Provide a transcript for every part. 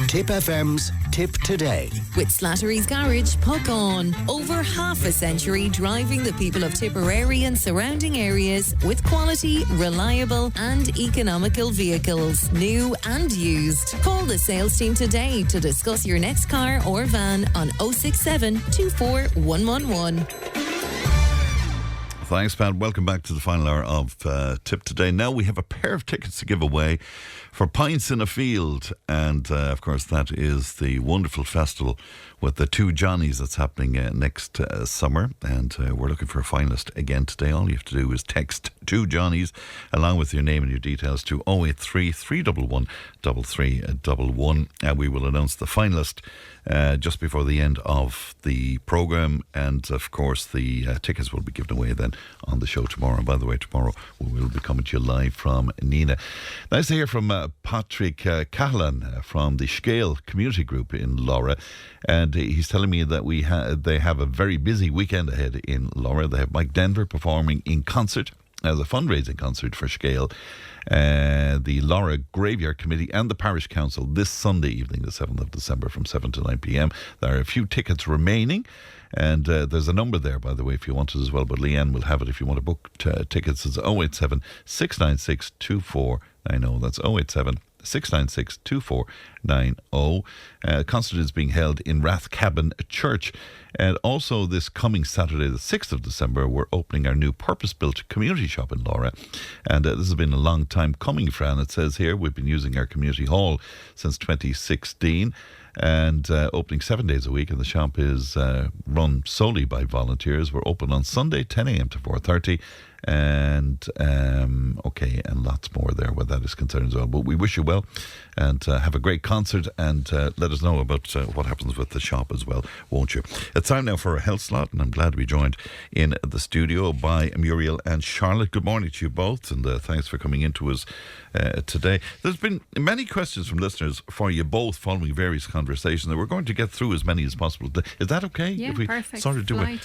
Tip FM's Tip Today. With Slattery's Garage, Puck On. Over half a century driving the people of Tipperary and surrounding areas with quality, reliable and economical vehicles, new and used. Call the sales team today to discuss your next car or van on 067 24111. Thanks, Pat. Welcome back to the final hour of Tip Today. Now we have a pair of tickets to give away for Pints in a Field. And, of course, that is the wonderful festival with the two Johnnies that's happening next summer. And we're looking for a finalist again today. All you have to do is text two Johnnies along with your name and your details to 083 311 3311. And we will announce the finalist just before the end of the programme. And, of course, the tickets will be given away then on the show tomorrow. And by the way, tomorrow we will be coming to you live from Nina. Nice to hear from Patrick Cahalan from the Scale Community Group in Laura. And he's telling me that they have a very busy weekend ahead in Laura. They have Mike Denver performing in concert as a fundraising concert for Scale, the Laura Graveyard Committee and the Parish Council this Sunday evening, the 7th of December from 7 to 9 p.m. There are a few tickets remaining. And there's a number there, by the way, if you want it as well. But Leanne will have it if you want to book tickets. It's 087 696 2490. That's 087 696 2490. Concert is being held in Rathcabin Church. And also this coming Saturday, the 6th of December, we're opening our new purpose-built community shop in Laura. And this has been a long time coming, Fran. It says here we've been using our community hall since 2016. And opening 7 days a week, and the shop is run solely by volunteers. We're open on Sunday 10 a.m. to 4:30, and and lots more there where that is concerned as well. But we wish you well, and have a great concert, and let us know about what happens with the shop as well, won't you? It's time now for a health slot, and I'm glad to be joined in the studio by Muriel and Charlotte. Good morning to you both, and thanks for coming into us today. There's been many questions from listeners for you both following various conversations, and we're going to get through as many as possible. Is that okay? Yeah, if we perfect. sort of do a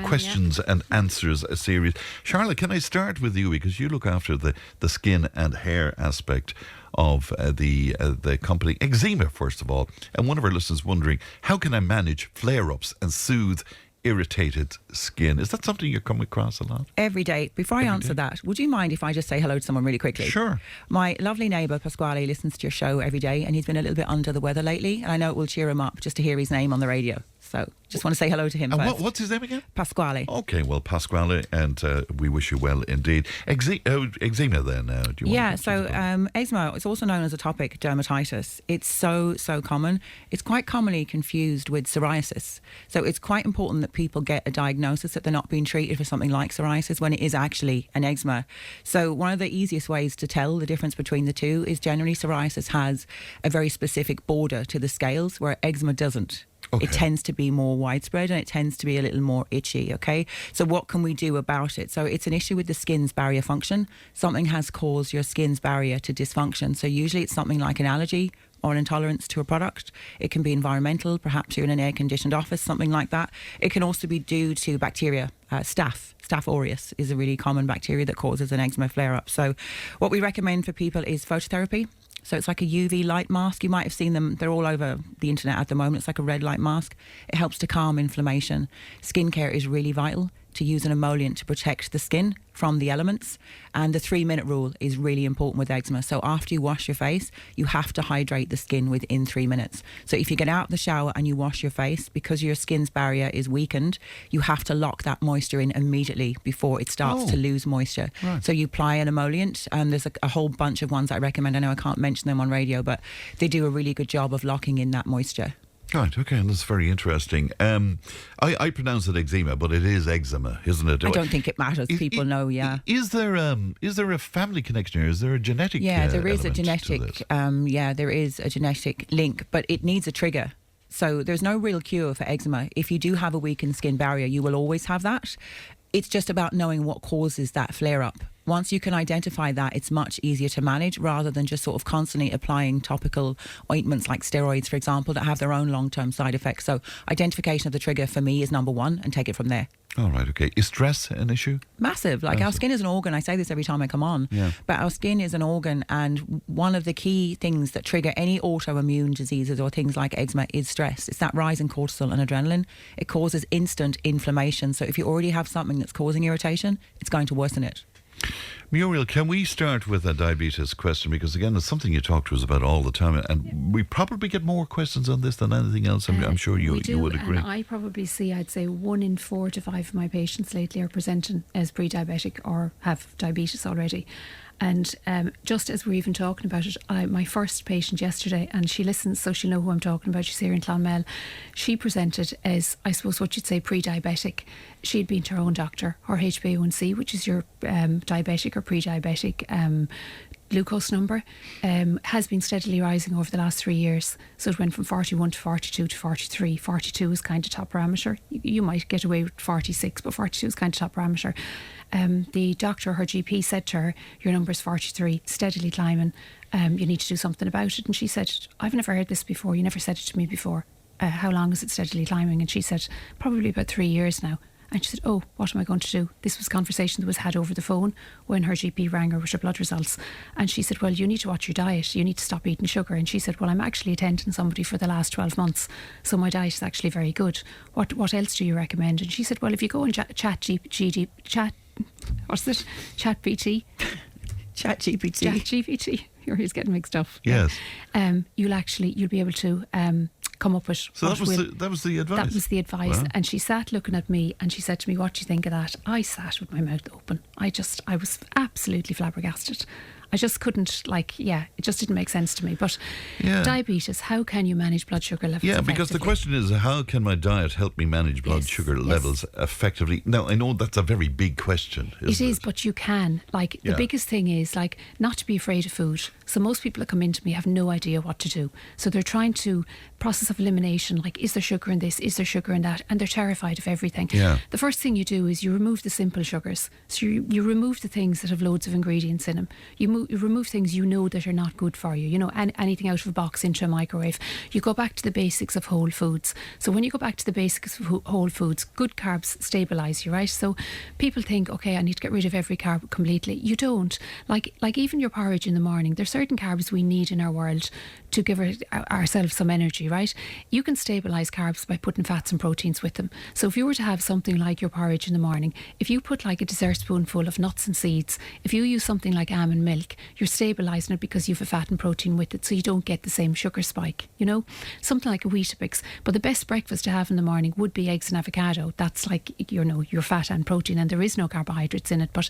questions and answers series. Charlotte, can I start with you, because you look after the skin and hair aspect of the company Eczema, first of all, and one of our listeners wondering, how can I manage flare-ups and soothe irritated skin? Is that something you're coming across a lot? Every day. Before I answer that, would you mind if I just say hello to someone really quickly? Sure. My lovely neighbour Pasquale listens to your show every day, and he's been a little bit under the weather lately, and I know it will cheer him up just to hear his name on the radio. So just want to say hello to him first. What's his name again? Pasquale. Okay, well, Pasquale, and we wish you well indeed. Eczema then, do you want to eczema, it's also known as atopic dermatitis. It's so common. It's quite commonly confused with psoriasis. So it's quite important that people get a diagnosis, that they're not being treated for something like psoriasis when it is actually an eczema. So one of the easiest ways to tell the difference between the two is generally psoriasis has a very specific border to the scales, where eczema doesn't. Okay. It tends to be more widespread, and it tends to be a little more itchy, okay? So what can we do about it? So it's an issue with the skin's barrier function. Something has caused your skin's barrier to dysfunction. So usually it's something like an allergy or an intolerance to a product. It can be environmental, perhaps you're in an air-conditioned office, something like that. It can also be due to bacteria. Staph aureus is a really common bacteria that causes an eczema flare-up. So what we recommend for people is phototherapy. So it's like a UV light mask. You might have seen them. They're all over the internet at the moment. It's like a red light mask. It helps to calm inflammation. Skincare is really vital. To use an emollient to protect the skin from the elements. And the 3-minute rule is really important with eczema. So after you wash your face, you have to hydrate the skin within 3 minutes. So if you get out of the shower and you wash your face, because your skin's barrier is weakened, you have to lock that moisture in immediately before it starts to lose moisture. Right. So you apply an emollient, and there's a whole bunch of ones that I recommend. I know I can't mention them on radio, but they do a really good job of locking in that moisture. Right, okay, and that's very interesting. I pronounce it eczema, but it is eczema, isn't it? I don't think it matters. People know, yeah. Is there a family connection here? Is there a genetic there is a genetic there is a genetic link, but it needs a trigger. So there's no real cure for eczema. If you do have a weakened skin barrier, you will always have that. It's just about knowing what causes that flare-up. once you can identify that, it's much easier to manage rather than just sort of constantly applying topical ointments like steroids, for example, that have their own long-term side effects. So identification of the trigger for me is number one, and take it from there. All right, okay. Is stress an issue? Massive. Like our skin is an organ. I say this every time I come on. Yeah. But our skin is an organ, and one of the key things that trigger any autoimmune diseases or things like eczema is stress. It's that rise in cortisol and adrenaline. It causes instant inflammation. So if you already have something that's causing irritation, it's going to worsen it. Muriel, can we start with a diabetes question? Because again, it's something you talk to us about all the time, and we probably get more questions on this than anything else. I'm sure you would agree. And I probably see, I'd say 1 in 4 to 5 of my patients lately are presenting as pre-diabetic or have diabetes already. And just as we're even talking about it, my first patient yesterday, and she listens, so she'll know who I'm talking about. She's here in Clonmel. She presented as, I suppose, what you'd say pre-diabetic. She'd been to her own doctor, her HbA1c, which is your diabetic or pre-diabetic glucose number, has been steadily rising over the last 3 years. So it went from 41 to 42 to 43. 42 is kind of top parameter. You might get away with 46, but 42 is kind of top parameter. The doctor, her GP, said to her, your number's 43, steadily climbing. You need to do something about it. And she said, I've never heard this before. You never said it to me before. How long is it steadily climbing? And she said, probably about 3 years now. And she said, oh, what am I going to do? This was a conversation that was had over the phone when her GP rang her with her blood results. And she said, well, you need to watch your diet. You need to stop eating sugar. And she said, well, I'm actually attending somebody for the last 12 months. So my diet is actually very good. What else do you recommend? And she said, well, if you go and ChatGPT. ChatGPT. He's getting mixed up. Yes. You'll be able to come up with. So that was the advice. That was the advice. Wow. And she sat looking at me and she said to me, what do you think of that? I sat with my mouth open. I was absolutely flabbergasted. I just couldn't, it just didn't make sense to me. But diabetes, how can you manage blood sugar levels effectively? Because the question is, how can my diet help me manage blood sugar levels effectively? Now, I know that's a very big question, isn't it? It is, but you can. The biggest thing is, not to be afraid of food. So most people that come into me have no idea what to do. So they're trying to process of elimination, is there sugar in this, is there sugar in that? And they're terrified of everything. Yeah. The first thing you do is you remove the simple sugars. So you remove the things that have loads of ingredients in them. You remove things that are not good for you, anything out of a box into a microwave. You go back to the basics of whole foods. So when you go back to the basics of whole foods, good carbs stabilise you, right? So people think, okay, I need to get rid of every carb completely. You don't. Like even your porridge in the morning, there's certain carbs we need in our world to give ourselves some energy, right? You can stabilise carbs by putting fats and proteins with them. So if you were to have something like your porridge in the morning, if you put a dessert spoonful of nuts and seeds, if you use something like almond milk, you're stabilising it because you have a fat and protein with it, so you don't get the same sugar spike, something like a Weetabix. But the best breakfast to have in the morning would be eggs and avocado. That's your fat and protein, and there is no carbohydrates in it. But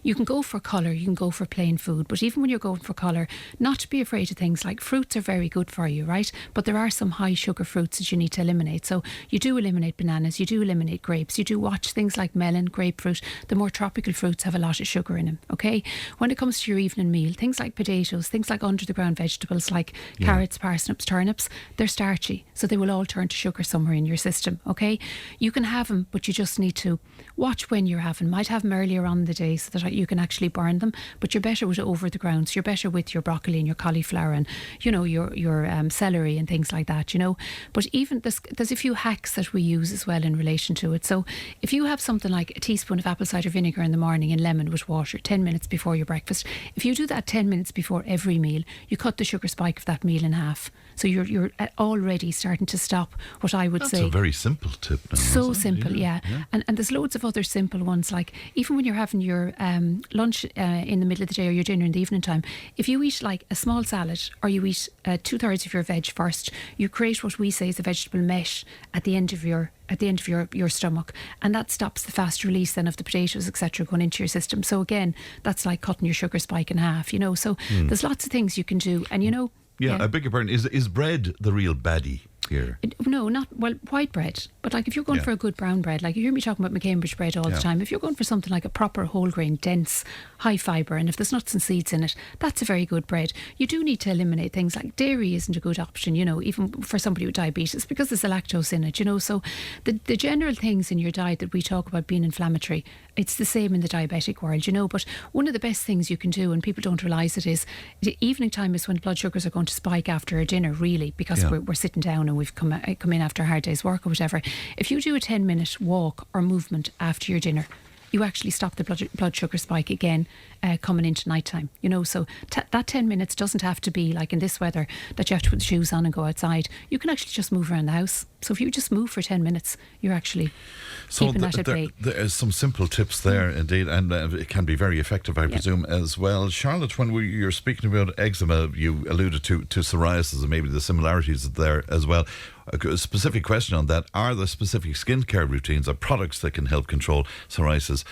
you can go for colour, you can go for plain food. But even when you're going for colour, not to be afraid of things like fruits are very good for you, right? But there are some high sugar fruits that you need to eliminate. So you do eliminate bananas, you do eliminate grapes, you do watch things like melon, grapefruit. The more tropical fruits have a lot of sugar in them, okay? When it comes to your evening meal, things like potatoes, things like under the ground vegetables like carrots, parsnips, turnips, they're starchy, so they will all turn to sugar somewhere in your system, okay? You can have them, but you just need to watch when you're having. Might have them earlier on in the day so that you can actually burn them, but you're better with over the ground. So you're better with your broccoli and your cauliflower and your celery and things like that, But even there's a few hacks that we use as well in relation to it. So if you have something like a teaspoon of apple cider vinegar in the morning and lemon with water 10 minutes before your breakfast, if you do that 10 minutes before every meal, you cut the sugar spike of that meal in half. So you're already starting to stop what I would say. That's a very simple tip now. So simple, yeah. And there's loads of other simple ones, like even when you're having your lunch in the middle of the day or your dinner in the evening time, if you eat a small salad or you eat 2/3 of your veg first, you create what we say is a vegetable mesh at the end of your stomach, and that stops the fast release then of the potatoes, etc., going into your system. So again, that's like cutting your sugar spike in half, So there's lots of things you can do, and I beg your pardon, is bread the real baddie here. No, not, well, white bread. But like if you're going for a good brown bread, like you hear me talking about McCambridge bread all the time, if you're going for something like a proper whole grain, dense, high fibre, and if there's nuts and seeds in it, that's a very good bread. You do need to eliminate things like dairy isn't a good option, you know, even for somebody with diabetes, because there's a lactose in it, you know. So the general things in your diet that we talk about being inflammatory, it's the same in the diabetic world, you know. But one of the best things you can do, and people don't realise it, is the evening time is when blood sugars are going to spike after a dinner, really, because we're sitting down and we've come in after a hard day's work or whatever. If you do a 10-minute walk or movement after your dinner, you actually stop the blood sugar spike again coming into nighttime, you know. So that 10 minutes doesn't have to be like in this weather that you have to put the shoes on and go outside. You can actually just move around the house. So if you just move for 10 minutes, you're actually keeping that at bay. There's some simple tips there indeed, and it can be very effective, I presume, as well. Charlotte, when you're speaking about eczema, you alluded to psoriasis and maybe the similarities there as well. A specific question on that: are there specific skincare routines or products that can help control psoriasis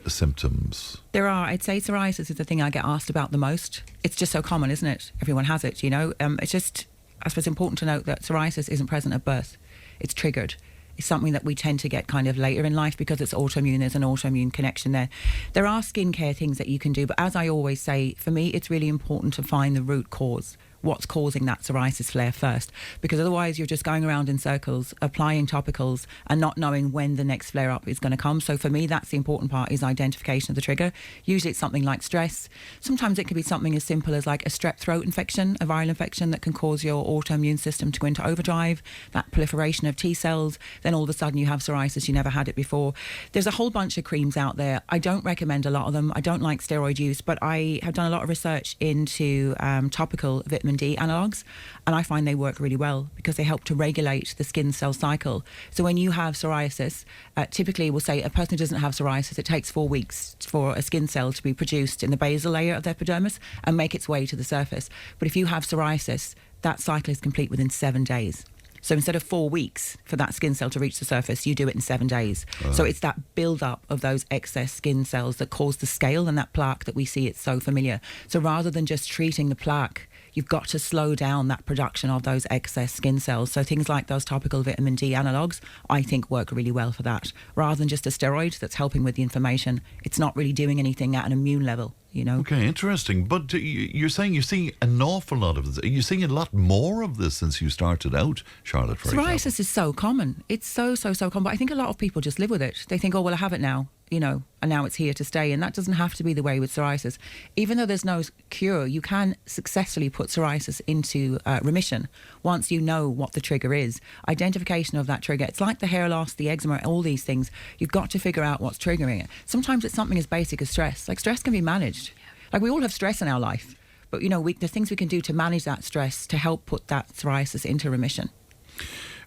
symptoms? There are. I'd say psoriasis is the thing I get asked about the most. It's just so common, isn't it? Everyone has it, you know. It's just, I suppose, important to note that psoriasis isn't present at birth. It's triggered. It's something that we tend to get kind of later in life because it's autoimmune. There's an autoimmune connection there. There are skincare things that you can do, but as I always say, for me, it's really important to find the root cause. What's causing that psoriasis flare first, because otherwise you're just going around in circles, applying topicals and not knowing when the next flare up is going to come. So for me, that's the important part, is identification of the trigger. Usually it's something like stress. Sometimes it can be something as simple as like a strep throat infection, a viral infection that can cause your autoimmune system to go into overdrive, that proliferation of T cells. Then all of a sudden you have psoriasis, you never had it before. There's a whole bunch of creams out there. I don't recommend a lot of them. I don't like steroid use, but I have done a lot of research into topical vitamin D analogues, and I find they work really well because they help to regulate the skin cell cycle. So when you have psoriasis, typically we'll say a person who doesn't have psoriasis, it takes 4 weeks for a skin cell to be produced in the basal layer of the epidermis and make its way to the surface. But if you have psoriasis, that cycle is complete within 7 days. So instead of 4 weeks for that skin cell to reach the surface, you do it in 7 days. So it's that build-up of those excess skin cells that cause the scale and that plaque that we see. It's so familiar. So rather than just treating the plaque, you've got to slow down that production of those excess skin cells. So things like those topical vitamin D analogues, I think, work really well for that. Rather than just a steroid that's helping with the inflammation, it's not really doing anything at an immune level, you know. Okay, interesting. But you're saying you're seeing an awful lot of this. Are you seeing a lot more of this since you started out, Charlotte, for example? Psoriasis is so common. It's so common. But I think a lot of people just live with it. They think, oh, well, I have it now, you know, and now it's here to stay. And that doesn't have to be the way with psoriasis. Even though there's no cure, you can successfully put psoriasis into remission once you know what the trigger is. Identification of that trigger. It's like the hair loss, the eczema, all these things. You've got to figure out what's triggering it. Sometimes it's something as basic as stress. Like, stress can be managed. Like, we all have stress in our life. But, you know, there's things we can do to manage that stress to help put that psoriasis into remission.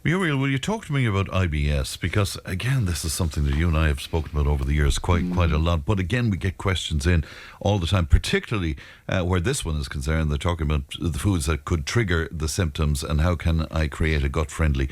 Muriel, will you talk to me about IBS? Because, again, this is something that you and I have spoken about over the years quite a lot. But, again, we get questions in all the time, particularly where this one is concerned. They're talking about the foods that could trigger the symptoms and how can I create a gut-friendly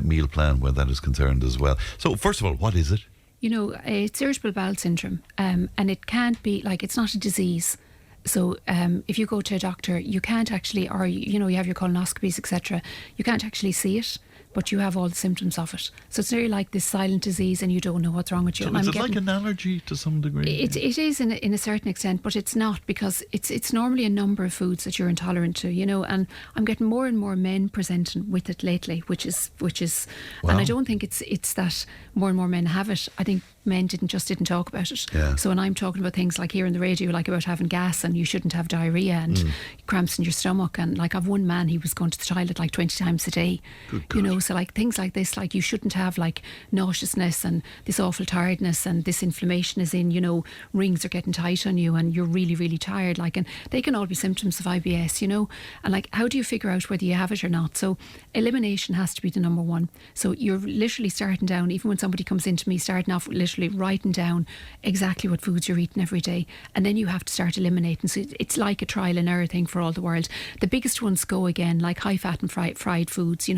meal plan where that is concerned as well. So, first of all, what is it? You know, it's irritable bowel syndrome, and it can't be, like, it's not a disease. So if you go to a doctor, you can't actually, or, you know, you have your colonoscopies, etc., you can't actually see it, but you have all the symptoms of it. So it's very like this silent disease and you don't know what's wrong with you. So is it like an allergy to some degree? It is in a certain extent, but it's not, because it's normally a number of foods that you're intolerant to, you know, and I'm getting more and more men presenting with it lately, which is wow. And I don't think it's that more and more men have it. I think men didn't talk about it. Yeah. So when I'm talking about things like here on the radio, like about having gas and you shouldn't have diarrhea and cramps in your stomach, and like I've one man, he was going to the toilet like 20 times a day. Good you God. know, so like things like this, like you shouldn't have like nauseousness and this awful tiredness and this inflammation is in, you know, rings are getting tight on you and you're really, really tired, like, and they can all be symptoms of IBS, you know. And like, how do you figure out whether you have it or not? So elimination has to be the number one. So you're literally starting down, even when somebody comes into me, starting off literally literally writing down exactly what foods you're eating every day, and then you have to start eliminating. So it's like a trial and error thing for all the world. The biggest ones go again, like high fat and fried foods.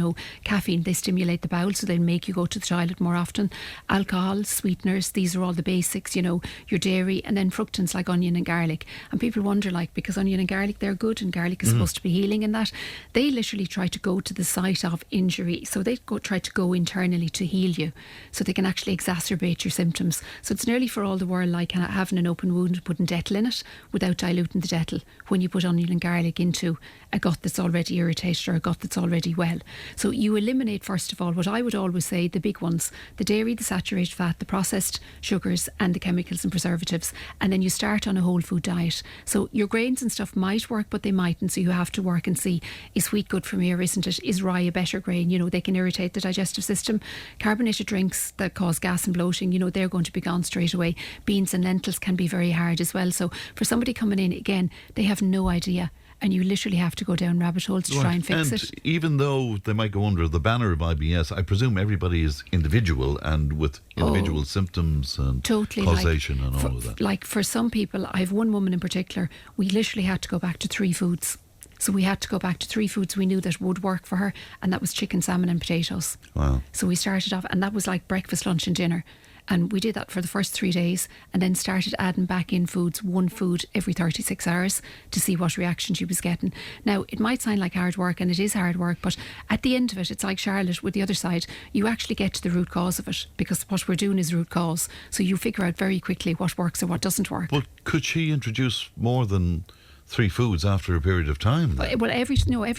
Caffeine, they stimulate the bowel, so they'll make you go to the toilet more often. Alcohol, sweeteners, these are all the basics. Your dairy, and then fructans like onion and garlic. And people wonder, because onion and garlic, they're good, and garlic is supposed to be healing, and that they literally try to go to the site of injury. So they try to go internally to heal you, so they can actually exacerbate your symptoms. So it's nearly for all the world like having an open wound and putting Dettol in it without diluting the Dettol when you put onion and garlic into a gut that's already irritated or a gut that's already well. So you eliminate, first of all, what I would always say, the big ones: the dairy, the saturated fat, the processed sugars, and the chemicals and preservatives. And then you start on a whole food diet. So your grains and stuff might work, but they mightn't. So you have to work and see, is wheat good for me or isn't it? Is rye a better grain? They can irritate the digestive system. Carbonated drinks that cause gas and bloating, they're going to be gone straight away. Beans and lentils can be very hard as well. So for somebody coming in, again, they have no idea, and you literally have to go down rabbit holes to try and fix it. Even though they might go under the banner of IBS, I presume everybody is individual and with individual symptoms and causation and all of that. Like for some people, I have one woman in particular, we literally had to go back to 3 foods. So we had to go back to 3 foods we knew that would work for her, and that was chicken, salmon and potatoes. Wow. So we started off, and that was like breakfast, lunch and dinner. And we did that for the first 3 days, and then started adding back in foods, 1 food every 36 hours to see what reaction she was getting. Now, it might sound like hard work, and it is hard work, but at the end of it, it's like Charlotte with the other side. You actually get to the root cause of it, because what we're doing is root cause. So you figure out very quickly what works and what doesn't work. But could she introduce more than 3 foods after a period of time then? Well, every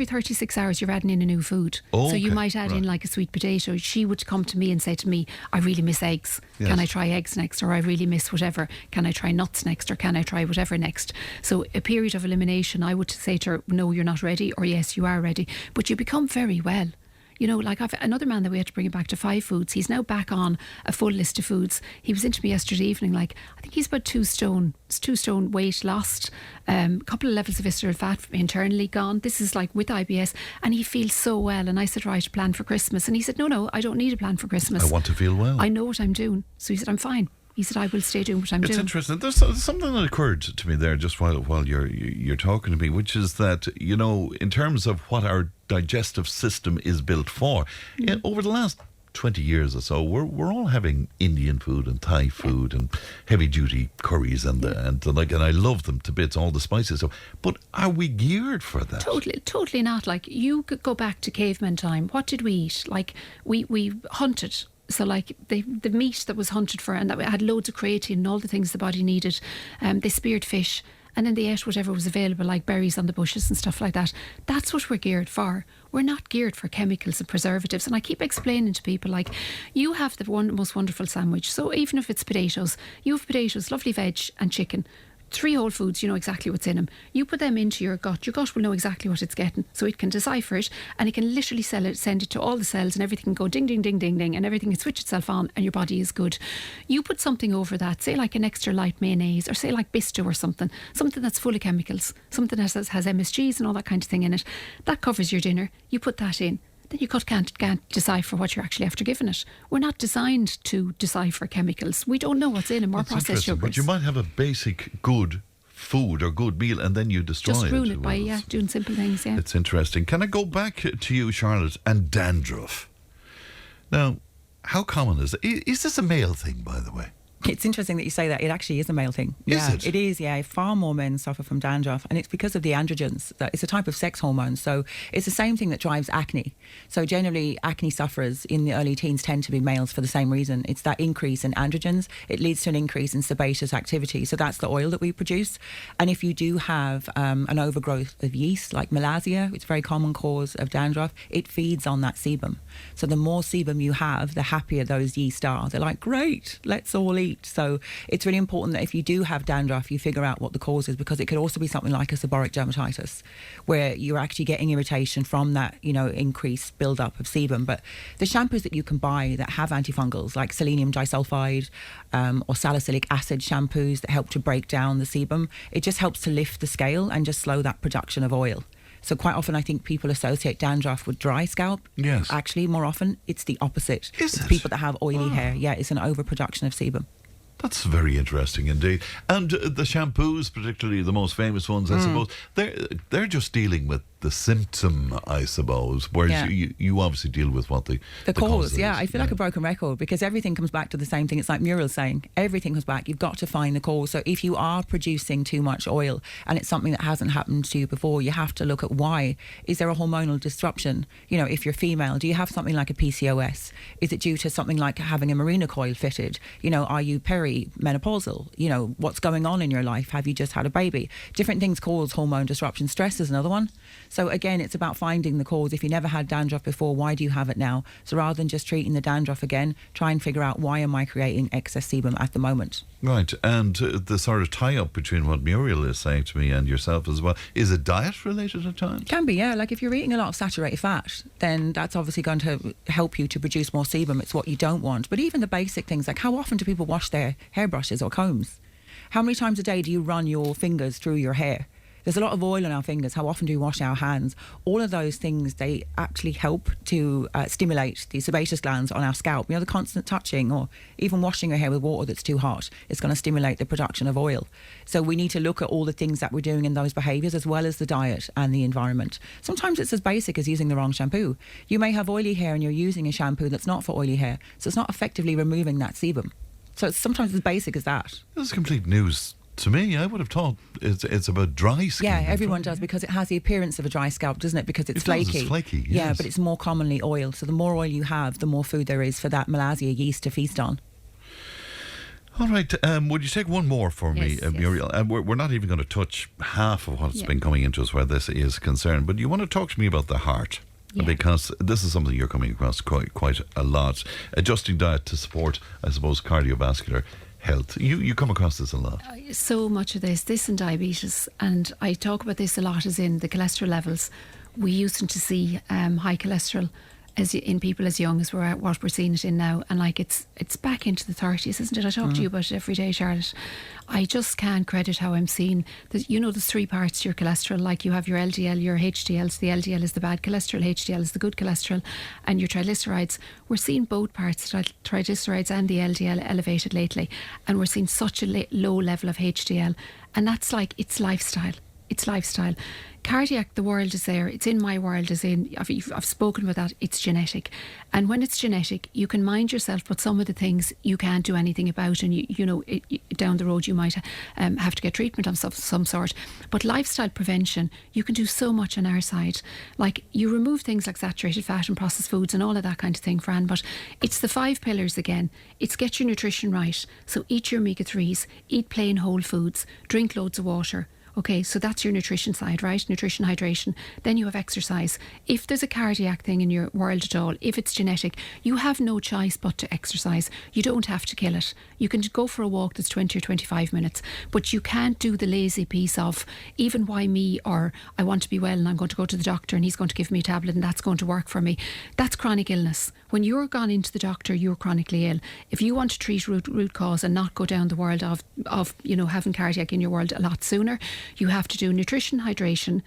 36 hours you're adding in a new food. Oh, so you okay, might add in like a sweet potato. She would come to me and say to me, I really miss eggs. Yes. Can I try eggs next? Or I really miss whatever. Can I try nuts next? Or can I try whatever next? So a period of elimination, I would say to her, no, you're not ready, or yes, you are ready. But you become very well. Like I've another man that we had to bring it back to 5 foods. He's now back on a full list of foods. He was into me yesterday evening, I think he's about 2 stone. It's 2 stone weight lost, a couple of levels of visceral fat internally gone. This is like with IBS, and he feels so well. And I said, right, plan for Christmas. And he said, no, I don't need a plan for Christmas. I want to feel well. I know what I'm doing. So he said, I'm fine. He said, I will stay doing what I'm doing. It's interesting. There's something that occurred to me there just while you're talking to me, which is that, in terms of what our digestive system is built for, over the last 20 years or so, we're all having Indian food and Thai food and heavy duty curries and the like, and I love them to bits, all the spices. So, but are we geared for that? Totally not. Like, you could go back to caveman time. What did we eat? Like, we hunted. So like the meat that was hunted for, and that had loads of creatine and all the things the body needed. They speared fish, and then they ate whatever was available, like berries on the bushes and stuff like that. That's what we're geared for. We're not geared for chemicals and preservatives. And I keep explaining to people, like, you have the most wonderful sandwich. So even if it's potatoes, you have potatoes, lovely veg and chicken. 3 whole foods, you know exactly what's in them. You put them into your gut will know exactly what it's getting, so it can decipher it, and it can literally send it to all the cells, and everything can go ding, ding, ding, ding, ding, and everything can switch itself on, and your body is good. You put something over that, say like an extra light mayonnaise, or say like Bisto or something that's full of chemicals, something that has MSGs and all that kind of thing in it, that covers your dinner. You put that in, then you can't decipher what you're actually after giving it. We're not designed to decipher chemicals. We don't know what's in them or processed sugars. But you might have a basic good food or good meal, and then you destroy it. Just ruin it by doing simple things. Yeah, it's interesting. Can I go back to you, Charlotte, and dandruff? Now, how common is it? Is this a male thing, by the way? It's interesting that you say that. It actually is a male thing. Is it? It is, yeah. Far more men suffer from dandruff, and it's because of the androgens. It's a type of sex hormone, so it's the same thing that drives acne. So generally, acne sufferers in the early teens tend to be males for the same reason. It's that increase in androgens. It leads to an increase in sebaceous activity. So that's the oil that we produce. And if you do have an overgrowth of yeast, like malassea, it's a very common cause of dandruff, it feeds on that sebum. So the more sebum you have, the happier those yeast are. They're like, great, let's all eat. So it's really important that if you do have dandruff, you figure out what the cause is, because it could also be something like a seborrheic dermatitis, where you're actually getting irritation from that, increased build-up of sebum. But the shampoos that you can buy that have antifungals, like selenium disulfide or salicylic acid shampoos that help to break down the sebum, it just helps to lift the scale and just slow that production of oil. So quite often I think people associate dandruff with dry scalp. Yes. Actually, more often it's the opposite. Is it's it? people that have oily hair. Yeah, it's an overproduction of sebum. That's very interesting indeed. And the shampoos, particularly the most famous ones, I suppose, they're just dealing with the symptom, I suppose, whereas you obviously deal with what the cause is. Yeah, I feel like a broken record because everything comes back to the same thing. It's like Muriel saying, everything comes back. You've got to find the cause. So if you are producing too much oil and it's something that hasn't happened to you before, you have to look at why. Is there a hormonal disruption? You know, if you're female, do you have something like a PCOS? Is it due to something like having a Mirena coil fitted? You know, are you perimenopausal? You know, what's going on in your life? Have you just had a baby? Different things cause hormone disruption. Stress is another one. So again, it's about finding the cause. If you never had dandruff before, why do you have it now? So rather than just treating the dandruff again, try and figure out why am I creating excess sebum at the moment. Right, and the sort of tie-up between what Muriel is saying to me and yourself as well, is it diet-related at times? Can be, yeah. Like if you're eating a lot of saturated fat, then that's obviously going to help you to produce more sebum. It's what you don't want. But even the basic things, like how often do people wash their hairbrushes or combs? How many times a day do you run your fingers through your hair? There's a lot of oil on our fingers. How often do we wash our hands? All of those things, they actually help to stimulate the sebaceous glands on our scalp. You know, the constant touching or even washing your hair with water that's too hot, it's going to stimulate the production of oil. So we need to look at all the things that we're doing in those behaviours as well as the diet and the environment. Sometimes it's as basic as using the wrong shampoo. You may have oily hair and you're using a shampoo that's not for oily hair, so it's not effectively removing that sebum. So it's sometimes as basic as that. This is complete news to me. I would have thought it's about dry skin. Yeah, everyone does because it has the appearance of a dry scalp, doesn't it? Because it's flaky. It's flaky, yes. Yeah, but it's more commonly oil. So the more oil you have, the more food there is for that malassea yeast to feast on. All right, would you take one more for me, Muriel? And we're not even going to touch half of what's been coming into us where this is concerned, but you want to talk to me about the heart. Yeah. Because this is something you're coming across quite a lot. Adjusting diet to support, I suppose, cardiovascular health. You come across this a lot. So much of this and diabetes, and I talk about this a lot as in the cholesterol levels. We used to see high cholesterol in people as young as what we're seeing it in now, and like it's back into the 30s, isn't it? I talk to you about it every day, Charlotte. I just can't credit how I'm seeing that. You know, there's three parts to your cholesterol. Like you have your LDL, your HDL. So the LDL is the bad cholesterol, HDL is the good cholesterol, and your triglycerides. We're seeing both parts, triglycerides and the LDL, elevated lately, and we're seeing such a low level of HDL, and that's like it's lifestyle. It's lifestyle. Cardiac, the world is there. It's in my world, as in, I've spoken about that. It's genetic. And when it's genetic, you can mind yourself, but some of the things you can't do anything about. And, you know, down the road, you might have to get treatment of some sort. But lifestyle prevention, you can do so much on our side. Like, you remove things like saturated fat and processed foods and all of that kind of thing, Fran. But it's the 5 pillars again. It's get your nutrition right. So eat your omega-3s, eat plain whole foods, drink loads of water. Okay, so that's your nutrition side, right? Nutrition, hydration. Then you have exercise. If there's a cardiac thing in your world at all, if it's genetic, you have no choice but to exercise. You don't have to kill it. You can go for a walk that's 20 or 25 minutes, but you can't do the lazy piece of even why me, or I want to be well and I'm going to go to the doctor and he's going to give me a tablet and that's going to work for me. That's chronic illness. When you're gone into the doctor, you're chronically ill. If you want to treat root cause and not go down the world of having cardiac in your world a lot sooner, you have to do nutrition, hydration,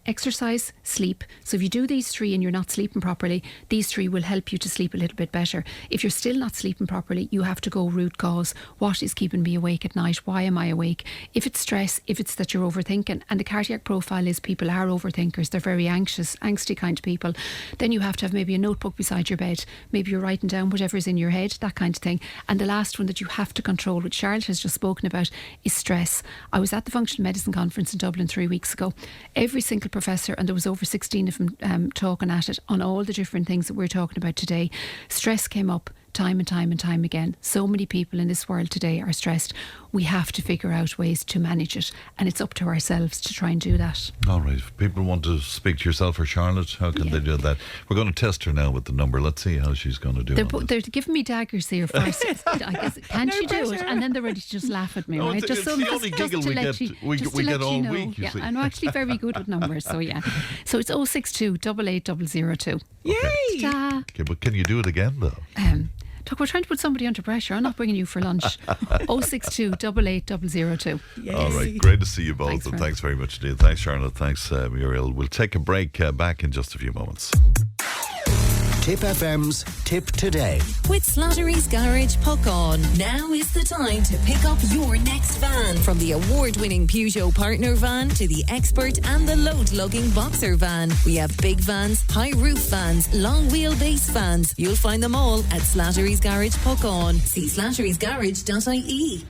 exercise, sleep. So if you do these 3 and you're not sleeping properly, these 3 will help you to sleep a little bit better. If you're still not sleeping properly, you have to go root cause. What is keeping me awake at night? Why am I awake? If it's stress, if it's that you're overthinking, and the cardiac profile is people are overthinkers, they're very anxious, angsty kind of people, then you have to have maybe a notebook beside your bed. Maybe you're writing down whatever's in your head, that kind of thing. And the last one that you have to control, which Charlotte has just spoken about, is stress. I was at the Functional Medicine Conference in Dublin 3 weeks ago. Every single professor, and there was over 16 of them talking at it on all the different things that we're talking about today. Stress came up time and time and time again. So many people in this world today are stressed. We have to figure out ways to manage it, and it's up to ourselves to try and do that. All right. If people want to speak to yourself or Charlotte, how can they do that? We're going to test her now with the number. Let's see how she's going to do it. They're giving me daggers here first. I guess, can she do it? And then they're ready to just laugh at me, right? It's the only giggle we get all week, you see. I'm actually very good with numbers, so yeah. So it's 062 88 002. Yay! Okay, but can you do it again, though? Look, we're trying to put somebody under pressure. I'm not bringing you for lunch. 062 88 002. Yes. All right, great to see you both, Thanks, and Fran. thanks very much indeed. Thanks, Charlotte. Thanks, Muriel. We'll take a break, back in just a few moments. Tip FM's Tip Today. With Slattery's Garage Puckon. Now is the time to pick up your next van. From the award-winning Peugeot Partner van to the Expert and the load-lugging Boxer van. We have big vans, high-roof vans, long wheelbase vans. You'll find them all at Slattery's Garage Puckon. See slatterysgarage.ie.